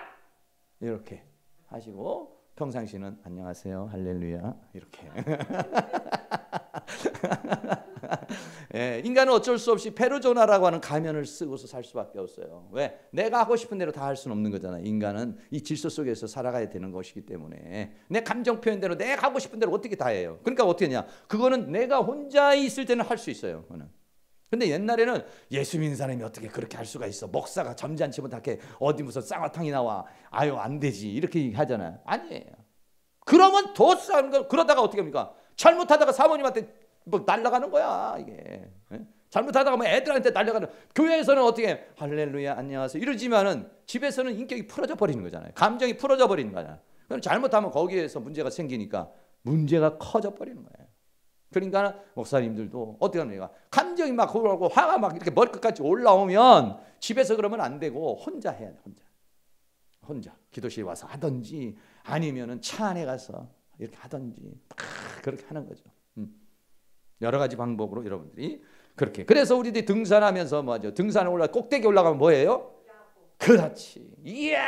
이렇게 하시고 평상시는 안녕하세요 할렐루야 이렇게. 예, 인간은 어쩔 수 없이 페르소나라고 하는 가면을 쓰고서 살 수밖에 없어요. 왜? 내가 하고 싶은 대로 다 할 수는 없는 거잖아요. 인간은 이 질서 속에서 살아가야 되는 것이기 때문에 내 감정 표현대로 내가 하고 싶은 대로 어떻게 다 해요. 그러니까 어떻게 하냐? 그거는 내가 혼자 있을 때는 할 수 있어요. 그거는. 근데 옛날에는 예수 믿는 사람이 어떻게 그렇게 할 수가 있어? 목사가 점잖지 못하게 어디 무슨 쌍화탕이 나와? 아유 안 되지 이렇게 하잖아요. 아니에요. 그러면 더 싸는 거. 그러다가 어떻게 합니까? 잘못하다가 사모님한테 뭐 날아가는 거야 이게. 예? 잘못하다가 뭐 애들한테 날아가는. 교회에서는 어떻게 할렐루야 안녕하세요 이러지만은 집에서는 인격이 풀어져 버리는 거잖아요. 감정이 풀어져 버리는 거잖아요. 그럼 잘못하면 거기에서 문제가 생기니까 문제가 커져 버리는 거예요. 그러니까 목사님들도 어떻게 합니까? 감정이 막 그러고 화가 막 이렇게 머리끝까지 올라오면 집에서 그러면 안 되고 혼자 해야 돼. 혼자 기도실에 와서 하든지 아니면은 차 안에 가서 이렇게 하든지 그렇게 하는 거죠. 여러 가지 방법으로 여러분들이 그렇게. 그래서 우리들이 등산하면서 뭐죠? 등산에 올라 꼭대기 올라가면 뭐예요? 그렇지. 이야!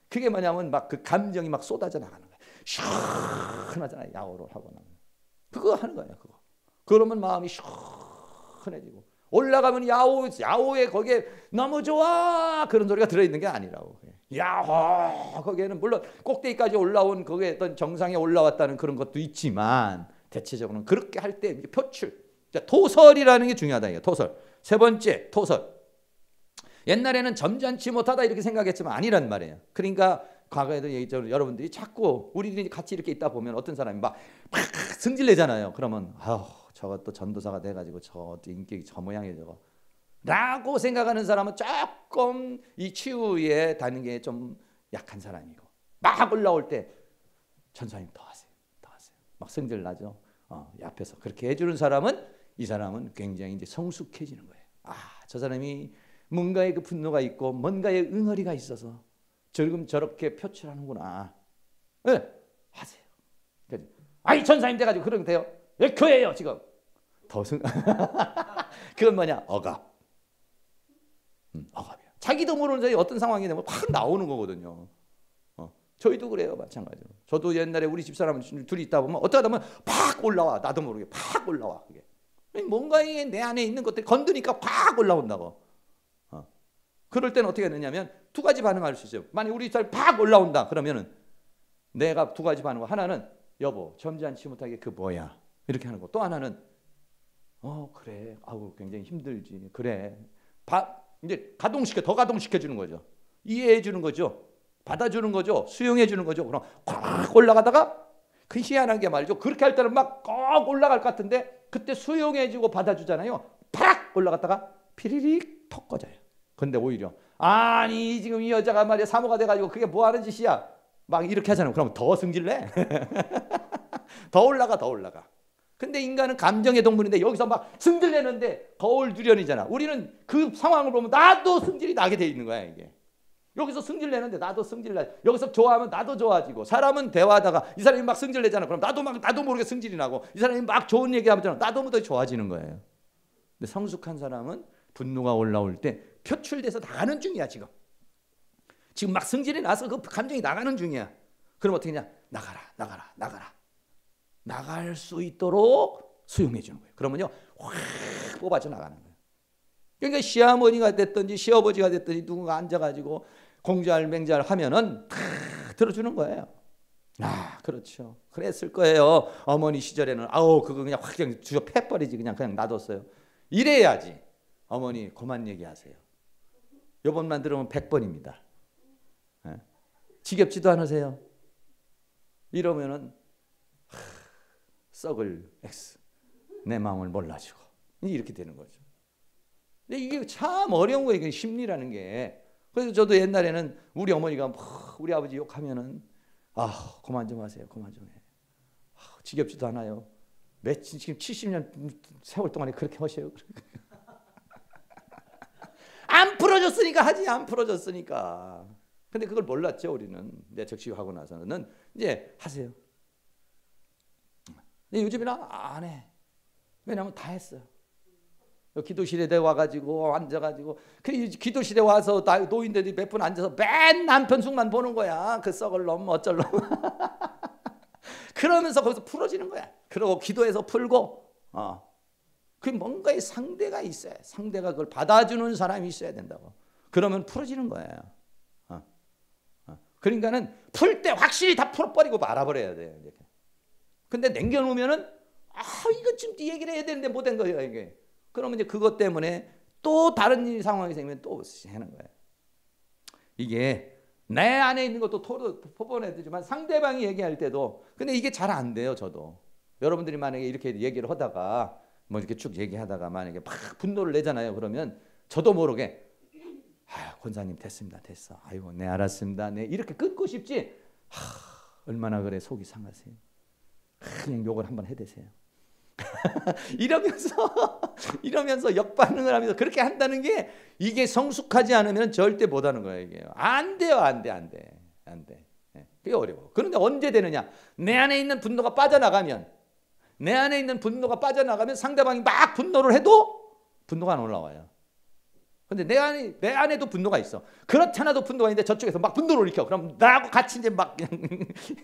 그게 뭐냐면 막 그 감정이 막 쏟아져 나가는 거야. 시원하잖아요. 야호를 하고 나면. 그거 하는 거예요. 그거. 그러면 마음이 시원해지고. 올라가면 야호에 거기에 너무 좋아 그런 소리가 들어있는 게 아니라고. 야호 거기에는 물론 꼭대기까지 올라온 거기에 어떤 정상에 올라왔다는 그런 것도 있지만 대체적으로는 그렇게 할 때 표출. 토설이라는 게 중요하다. 이게 토설. 세 번째 토설. 옛날에는 점잖지 못하다 이렇게 생각했지만 아니란 말이에요. 그러니까 과거에도 여러분들이 자꾸 우리들이 같이 이렇게 있다 보면 어떤 사람이 막 승질내잖아요. 그러면 아우 저거 또 전도사가 돼가지고 저 인격이 저 모양이에요 저거 라고 생각하는 사람은 조금 이 치유에 다는 게 좀 약한 사람이고 막 올라올 때 전사님 더 하세요 막 승질나죠. 앞에서 그렇게 해주는 사람은 이 사람은 굉장히 이제 성숙해지는 거예요. 저 사람이 뭔가의 그 분노가 있고 뭔가의 응어리가 있어서 지금 저렇게 표출하는구나. 네, 하세요. 아이 전사님 돼가지고 그러면 돼요? 왜 교회예요 지금? 그건 뭐냐? 억압. 억압이야. 자기도 모르는 사이에 어떤 상황이 되면 확 나오는 거거든요. 저희도 그래요. 마찬가지로. 저도 옛날에 우리 집사람 둘이 있다 보면 어쩌다 보면 팍 올라와. 나도 모르게 팍 올라와. 그게. 뭔가 내 안에 있는 것들이 건드니까 팍 올라온다고. 그럴 때는 어떻게 되냐면 두 가지 반응할 수 있어요. 만약 우리 딸이 팍 올라온다 그러면은 내가 두 가지 반응. 하나는 여보 점잖지 못하게 그 뭐야 이렇게 하는 거. 또 하나는 그래. 아우 굉장히 힘들지. 그래. 이제 더 가동시켜 주는 거죠. 이해해 주는 거죠. 받아주는 거죠. 수용해 주는 거죠. 그럼 꽉 올라가다가 그 희한한 게 말이죠. 그렇게 할 때는 막 꼭 올라갈 것 같은데 그때 수용해 주고 받아주잖아요. 팍 올라갔다가 피리릭 턱 꺼져요. 근데 오히려 아니 지금 이 여자가 말이야 사모가 돼가지고 그게 뭐 하는 짓이야 막 이렇게 하잖아요. 그러면 더 승질내. 더 올라가. 근데 인간은 감정의 동물인데 여기서 막 승질내는데 거울 두련이잖아. 우리는 그 상황을 보면 나도 승질이 나게 돼 있는 거야. 이게 여기서 승질내는데 나도 승질나. 여기서 좋아하면 나도 좋아지고. 사람은 대화하다가 이 사람이 막 승질내잖아. 그럼 나도 모르게 승질이 나고 이 사람이 막 좋은 얘기하면 나도 더 좋아지는 거예요. 근데 성숙한 사람은 분노가 올라올 때 표출돼서 나가는 중이야. 지금 막 승질이 나서 그 감정이 나가는 중이야. 그럼 어떻게 하냐? 나가라. 나갈 수 있도록 수용해 주는 거예요. 그러면요 확 뽑아져 나가는 거예요. 그러니까 시어머니가 됐든지 시아버지가 됐든지 누군가 앉아가지고 공잘 하면은 다 들어주는 거예요. 그렇죠. 그랬을 거예요. 어머니 시절에는 그거 그냥 확 주워 패버리지 그냥 놔뒀어요. 이래야지. 어머니 그만 얘기하세요. 요번만 들으면 100번입니다. 지겹지도 않으세요? 이러면은 썩을 X 내 마음을 몰라주고 이렇게 되는 거죠. 근데 이게 참 어려운 거예요. 이게 심리라는 게. 그래서 저도 옛날에는 우리 어머니가 우리 아버지 욕하면은 그만 좀 하세요. 그만 좀 해. 지겹지도 않아요. 며칠 지금 70년 세월 동안에 그렇게 하셔요. 안 풀어졌으니까 하지, 안 풀어졌으니까. 근데 그걸 몰랐죠, 우리는. 이제 적시하고 나서는 이제 하세요. 근데 요즘에는 안 해. 왜냐하면 다 했어요. 기도실에 와가지고 앉아가지고 그 기도실에 와서 노인들이 몇 분 앉아서 맨 남편 숭만 보는 거야. 그 썩을 놈 어쩔 놈. 그러면서 거기서 풀어지는 거야. 그러고 기도해서 풀고 그 뭔가의 상대가 있어야, 상대가 그걸 받아주는 사람이 있어야 된다고. 그러면 풀어지는 거예요. 그러니까는 풀 때 확실히 다 풀어버리고 말아버려야 돼요. 이렇게. 근데 남겨놓으면은 이거 지금 얘기를 해야 되는데 못한 거예요, 이게. 그러면 이제 그것 때문에 또 다른 상황이 생기면 또 하는 거예요. 이게 내 안에 있는 것도 토론해 주지만 상대방이 얘기할 때도, 근데 이게 잘 안 돼요, 저도. 여러분들이 만약에 이렇게 얘기를 하다가 뭐 이렇게 쭉 얘기하다가 만약에 막 분노를 내잖아요. 그러면 저도 모르게 권사님 됐습니다, 됐어. 아이고, 네 알았습니다, 네 이렇게 끊고 싶지. 얼마나 그래 속이 상하세요. 그냥 욕을 한번 해대세요. 이러면서 역반응을 하면서 그렇게 한다는 게, 이게 성숙하지 않으면 절대 못하는 거예요. 이게 안 돼요, 안 돼. 그게 어려워. 그런데 언제 되느냐? 내 안에 있는 분노가 빠져나가면 상대방이 막 분노를 해도 분노가 안 올라와요. 근데 내 안에도 분노가 있어. 그렇지 않아도 분노가 있는데 저쪽에서 막 분노를 일으켜. 그럼 나하고 같이 이제 막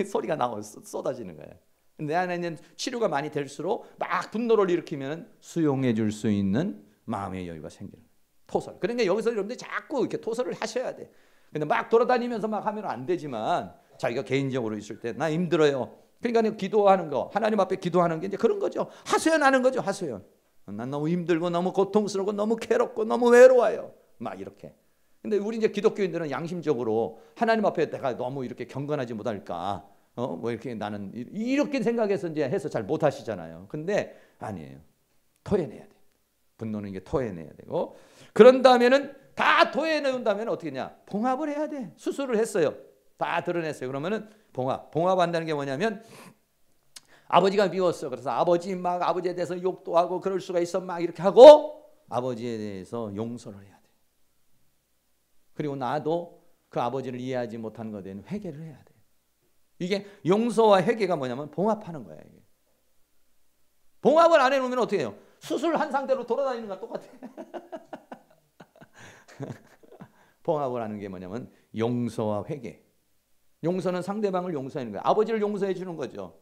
소리가 나고 쏟아지는 거예요. 내 안에 있는 치료가 많이 될수록 막 분노를 일으키면 수용해 줄 수 있는 마음의 여유가 생기는 거예요. 토설. 그러니까 여기서 여러분들이 자꾸 이렇게 토설을 하셔야 돼. 근데 막 돌아다니면서 막 하면 안 되지만, 자기가 개인적으로 있을 때 나 힘들어요. 그러니까 기도하는 거, 하나님 앞에 기도하는 게 이제 그런 거죠. 하소연하는 거죠, 하소연. 난 너무 힘들고 너무 고통스럽고 너무 괴롭고 너무 외로워요. 막 이렇게. 근데 우리 이제 기독교인들은 양심적으로 하나님 앞에 내가 너무 이렇게 경건하지 못할까? 뭐 이렇게 나는 이렇게 생각해서 이제 해서 잘 못 하시잖아요. 근데 아니에요. 토해내야 돼. 분노는 이게 토해내야 되고, 그런 다음에는 다 토해내온다면 어떻게 했냐? 봉합을 해야 돼. 수술을 했어요. 다 드러냈어요. 그러면은 봉합한다는 게 뭐냐면, 아버지가 미웠어. 그래서 아버지에 대해서 욕도 하고 그럴 수가 있어. 막 이렇게 하고 아버지에 대해서 용서를 해야 돼. 그리고 나도 그 아버지를 이해하지 못한 것에 대한 회개를 해야 돼. 이게 용서와 회개가 뭐냐면 봉합하는 거야. 이게. 봉합을 안 해놓으면 어떻게 해요? 수술한 상태로 돌아다니는 거랑 똑같아. 봉합을 하는 게 뭐냐면 용서와 회개. 용서는 상대방을 용서하는 거야. 아버지를 용서해 주는 거죠.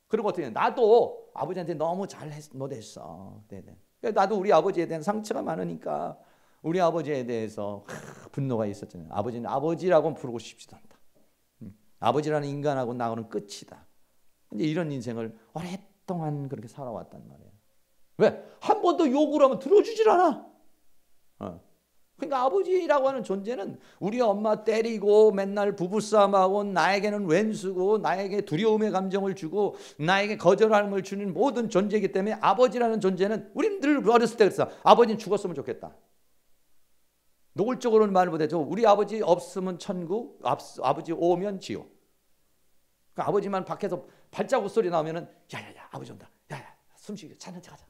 그리고 어떻게 해? 나도 아버지한테 너무 못했어. 네네. 나도 우리 아버지에 대한 상처가 많으니까 우리 아버지에 대해서 분노가 있었잖아요. 아버지는 아버지라고 부르고 싶지도 않다. 아버지라는 인간하고 나하고는 끝이다. 이제 이런 인생을 오랫동안 그렇게 살아왔단 말이에요. 왜? 한 번도 욕을 하면 들어주질 않아. 그러니까 아버지라고 하는 존재는 우리 엄마 때리고 맨날 부부싸움하고 나에게는 왼수고 나에게 두려움의 감정을 주고 나에게 거절함을 주는 모든 존재이기 때문에, 아버지라는 존재는, 우리는 늘 어렸을 때 그랬어. 아버지는 죽었으면 좋겠다. 노골적으로는 말 못해도 우리 아버지 없으면 천국, 아버지 오면 지옥. 그러니까 아버지만 밖에서 발자국 소리 나오면은 야야야 아버지 온다. 야야 숨쉬게 자는 척하자.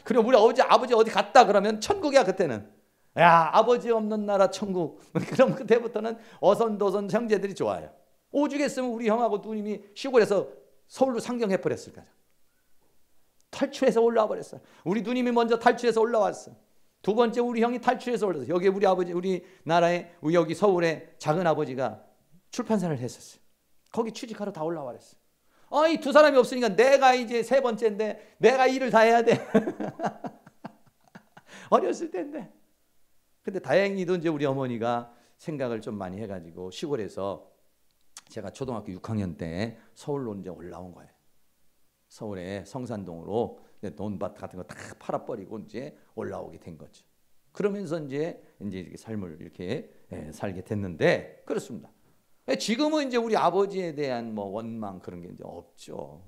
그리고 우리 아버지 어디 갔다 그러면 천국이야 그때는. 야 아버지 없는 나라 천국. 그럼 그때부터는 어선도선 형제들이 좋아요. 오죽했으면 우리 형하고 누님이 시골에서 서울로 상경해 버렸을 거야. 탈출해서 올라와 버렸어. 우리 누님이 먼저 탈출해서 올라왔어. 두 번째 우리 형이 탈출해서 올라왔어. 여기 우리 아버지, 우리 나라에, 여기 서울에 작은 아버지가 출판사를 했었어요. 거기 취직하러 다 올라와 버렸어. 이 두 사람이 없으니까 내가 이제 세 번째인데 내가 일을 다 해야 돼. 어렸을 때인데. 근데 다행히도 이제 우리 어머니가 생각을 좀 많이 해가지고 시골에서, 제가 초등학교 6학년 때 서울로 이제 올라온 거예요. 서울에 성산동으로 논밭 같은 거 다 팔아버리고 이제 올라오게 된 거죠. 그러면서 이제 이렇게 삶을 이렇게 살게 됐는데, 그렇습니다. 지금은 이제 우리 아버지에 대한 뭐 원망 그런 게 이제 없죠.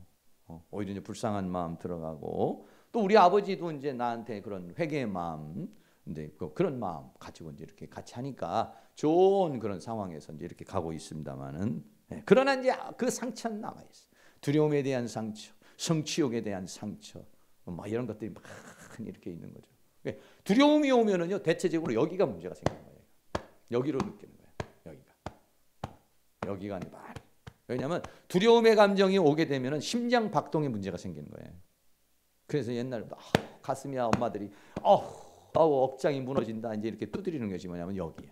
오히려 이제 불쌍한 마음 들어가고, 또 우리 아버지도 이제 나한테 그런 회개의 마음, 이제 그런 마음 가지고 이제 이렇게 같이 하니까 좋은 그런 상황에서 이제 이렇게 가고 있습니다만은, 그러나 이제 그 상처는 남아 있어. 두려움에 대한 상처, 성취욕에 대한 상처, 막 이런 것들이 막 이렇게 있는 거죠. 두려움이 오면은요, 대체적으로 여기가 문제가 생기는 거예요. 여기로 느끼는 거예요. 여기가 아니라. 왜냐하면 두려움의 감정이 오게 되면은 심장 박동에 문제가 생기는 거예요. 그래서 옛날에 가슴이야 엄마들이 억장이 무너진다 이제 이렇게 두드리는 것이 뭐냐면 여기야.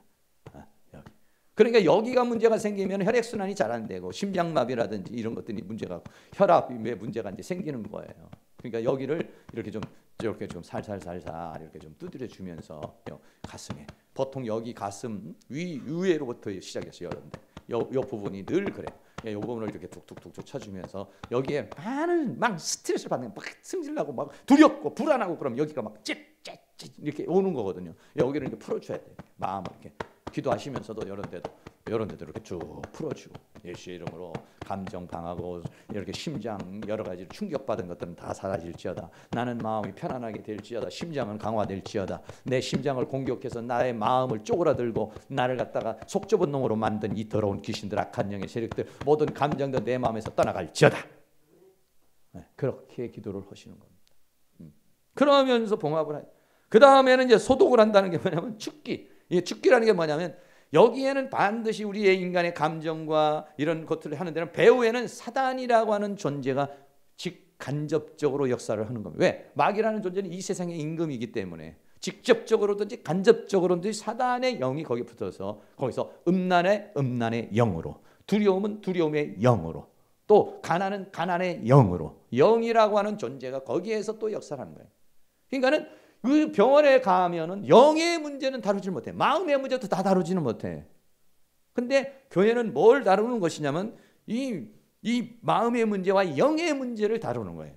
여기. 그러니까 여기가 문제가 생기면 혈액 순환이 잘 안 되고 심장마비라든지 이런 것들이 문제가, 혈압에 문제가 이제 생기는 거예요. 그러니까 여기를 이렇게 좀 살살 이렇게 좀 두드려 주면서 가슴에, 보통 여기 가슴 위에로부터 시작해서 여러분들 요 부분이 늘 그래. 이 부분을 이렇게 툭툭툭툭 쳐주면서 여기에 많은 막 스트레스를 받는, 막 승질나고 막 두렵고 불안하고 그러면 여기가 막 찝찝찝 이렇게 오는 거거든요. 여기를 이렇게 풀어줘야 돼. 마음을 이렇게 기도하시면서도 이런 데도 이렇게 쭉 풀어주고, 예수의 이름으로 감정 강하고 이렇게 심장 여러 가지로 충격받은 것들은 다 사라질지어다. 나는 마음이 편안하게 될지어다. 심장은 강화될지어다. 내 심장을 공격해서 나의 마음을 쪼그라들고 나를 갖다가 속 좁은 놈으로 만든 이 더러운 귀신들, 악한 영의 세력들, 모든 감정도 내 마음에서 떠나갈지어다. 그렇게 기도를 하시는 겁니다. 그러면서 봉합을 해요. 그 다음에는 이제 소독을 한다는 게 뭐냐면 죽기. 이 죽기라는 게 뭐냐면 여기에는 반드시 우리의 인간의 감정과 이런 것들을 하는 데는 배후에는 사단이라고 하는 존재가 직간접적으로 역사를 하는 겁니다. 왜? 마귀라는 존재는 이 세상의 임금이기 때문에 직접적으로든지 간접적으로든지 사단의 영이 거기 붙어서 거기서 음란의 영으로, 두려움은 두려움의 영으로, 또 가난은 가난의 영으로, 영이라고 하는 존재가 거기에서 또 역사를 하는 거예요. 그러니까는 그 병원에 가면은 영의 문제는 다루지 못해. 마음의 문제도 다 다루지는 못해. 근데 교회는 뭘 다루는 것이냐면 이 마음의 문제와 영의 문제를 다루는 거예요.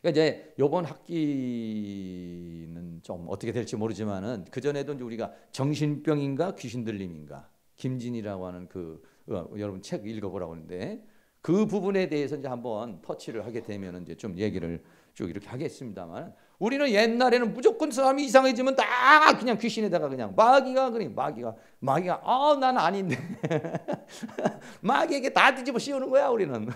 그러니까 이제 이번 학기는 좀 어떻게 될지 모르지만은 그 전에도 이제 우리가 정신병인가 귀신 들림인가 김진이라고 하는 여러분 책 읽어보라고 하는데 그 부분에 대해서 이제 한번 터치를 하게 되면 이제 좀 얘기를 쭉 이렇게 하겠습니다만, 우리는 옛날에는 무조건 사람이 이상해지면 다 그냥 귀신에다가 그냥 마귀가 난 아닌데 마귀에게 다 뒤집어 씌우는 거야 우리는.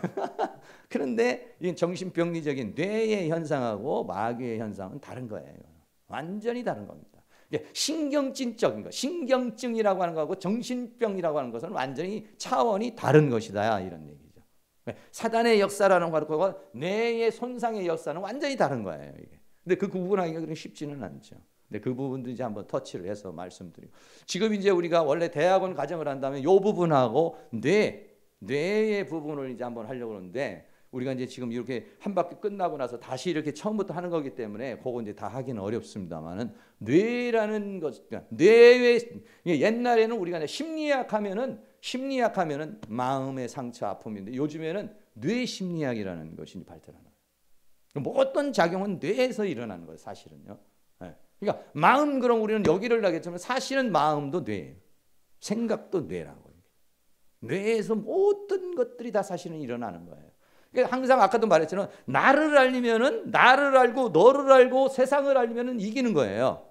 그런데 이 정신병리적인 뇌의 현상하고 마귀의 현상은 다른 거예요. 완전히 다른 겁니다. 신경증적인 거, 신경증이라고 하는 거하고 정신병이라고 하는 것은 완전히 차원이 다른 것이다 이런 얘기죠. 사단의 역사라는 거하고 뇌의 손상의 역사는 완전히 다른 거예요. 이게. 근데 그 구분하기가 쉽지는 않죠. 근데 그 부분도 이제 한번 터치를 해서 말씀드리고, 지금 이제 우리가 원래 대학원 과정을 한다면 이 부분하고 뇌의 부분을 이제 한번 하려고 하는데, 우리가 이제 지금 이렇게 한 바퀴 끝나고 나서 다시 이렇게 처음부터 하는 거기 때문에 그거 이제 다 하기는 어렵습니다만은, 뇌라는 것, 뇌의 옛날에는 우리가 심리학 하면은 마음의 상처, 아픔인데 요즘에는 뇌 심리학이라는 것이 발달하는 거예요. 뭐 어떤 작용은 뇌에서 일어나는 거예요, 사실은요. 그러니까 마음, 그럼 우리는 여기를 하겠지만 사실은 마음도 뇌예요. 생각도 뇌라고. 뇌에서 모든 것들이 다 사실은 일어나는 거예요. 그러니까 항상 아까도 말했지만 나를 알리면은, 나를 알고 너를 알고 세상을 알리면은 이기는 거예요.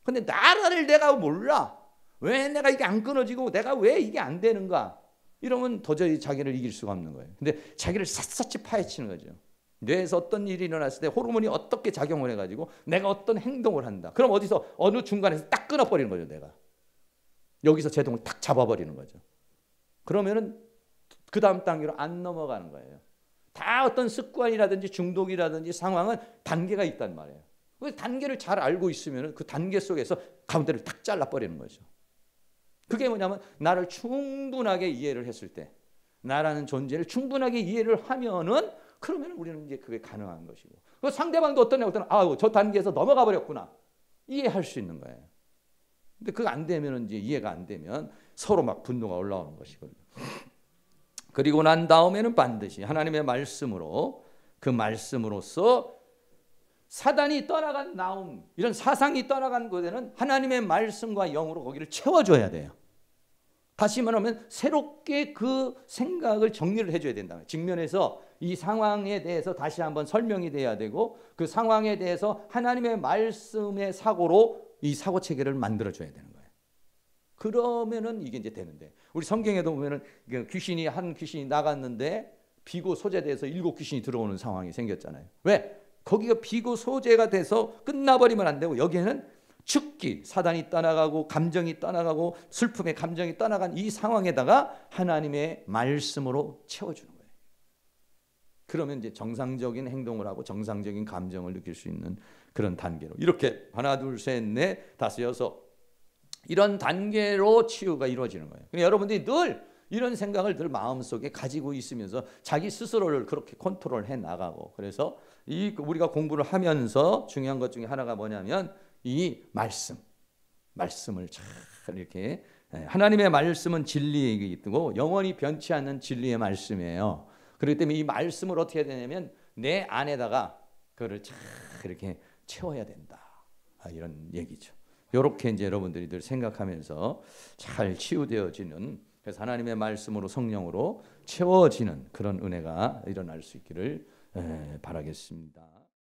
근데 나를 내가 몰라. 왜 내가 이게 안 끊어지고 내가 왜 이게 안 되는가? 이러면 도저히 자기를 이길 수가 없는 거예요. 근데 자기를 샅샅이 파헤치는 거죠. 뇌에서 어떤 일이 일어났을 때 호르몬이 어떻게 작용을 해가지고 내가 어떤 행동을 한다. 그럼 어디서 어느 중간에서 딱 끊어버리는 거죠. 내가 여기서 제동을 탁 잡아버리는 거죠. 그러면은 그 다음 단계로 안 넘어가는 거예요. 다 어떤 습관이라든지 중독이라든지 상황은 단계가 있단 말이에요. 그 단계를 잘 알고 있으면 그 단계 속에서 가운데를 탁 잘라버리는 거죠. 그게 뭐냐면 나를 충분하게 이해를 했을 때, 나라는 존재를 충분하게 이해를 하면은, 그러면 우리는 이제 그게 가능한 것이고, 그 상대방도 어떤 저 단계에서 넘어가 버렸구나 이해할 수 있는 거예요. 근데 그거 안 되면, 이제 이해가 안 되면 서로 막 분노가 올라오는 것이거든요. 그리고 난 다음에는 반드시 하나님의 말씀으로, 그 말씀으로서 사단이 떠나간 나움, 이런 사상이 떠나간 곳에는 하나님의 말씀과 영으로 거기를 채워줘야 돼요. 다시 말하면 새롭게 그 생각을 정리를 해줘야 된다. 직면에서 이 상황에 대해서 다시 한번 설명이 돼야 되고, 그 상황에 대해서 하나님의 말씀의 사고로 이 사고 체계를 만들어줘야 되는 거예요. 그러면은 이게 이제 되는데, 우리 성경에도 보면은 한 귀신이 나갔는데 비고 소재돼서 7 귀신이 들어오는 상황이 생겼잖아요. 왜? 거기가 비고 소재가 돼서 끝나버리면 안 되고, 여기에는 죽기, 사단이 떠나가고 감정이 떠나가고 슬픔의 감정이 떠나간 이 상황에다가 하나님의 말씀으로 채워주는 거예요. 그러면 이제 정상적인 행동을 하고 정상적인 감정을 느낄 수 있는 그런 단계로, 이렇게 하나 둘 셋 넷 다섯 여섯 이런 단계로 치유가 이루어지는 거예요. 그러니까 여러분들이 늘 이런 생각을 늘 마음속에 가지고 있으면서 자기 스스로를 그렇게 컨트롤해 나가고, 그래서 우리가 공부를 하면서 중요한 것 중에 하나가 뭐냐면 이 말씀을 잘 이렇게, 하나님의 말씀은 진리이고 영원히 변치 않는 진리의 말씀이에요. 그렇기 때문에 이 말씀을 어떻게 해야 되냐면 내 안에다가 그거를 잘 이렇게 채워야 된다, 이런 얘기죠. 이렇게 이제 여러분들이 늘 생각하면서 잘 치유되어지는, 그래서 하나님의 말씀으로 성령으로 채워지는 그런 은혜가 일어날 수 있기를 바라겠습니다.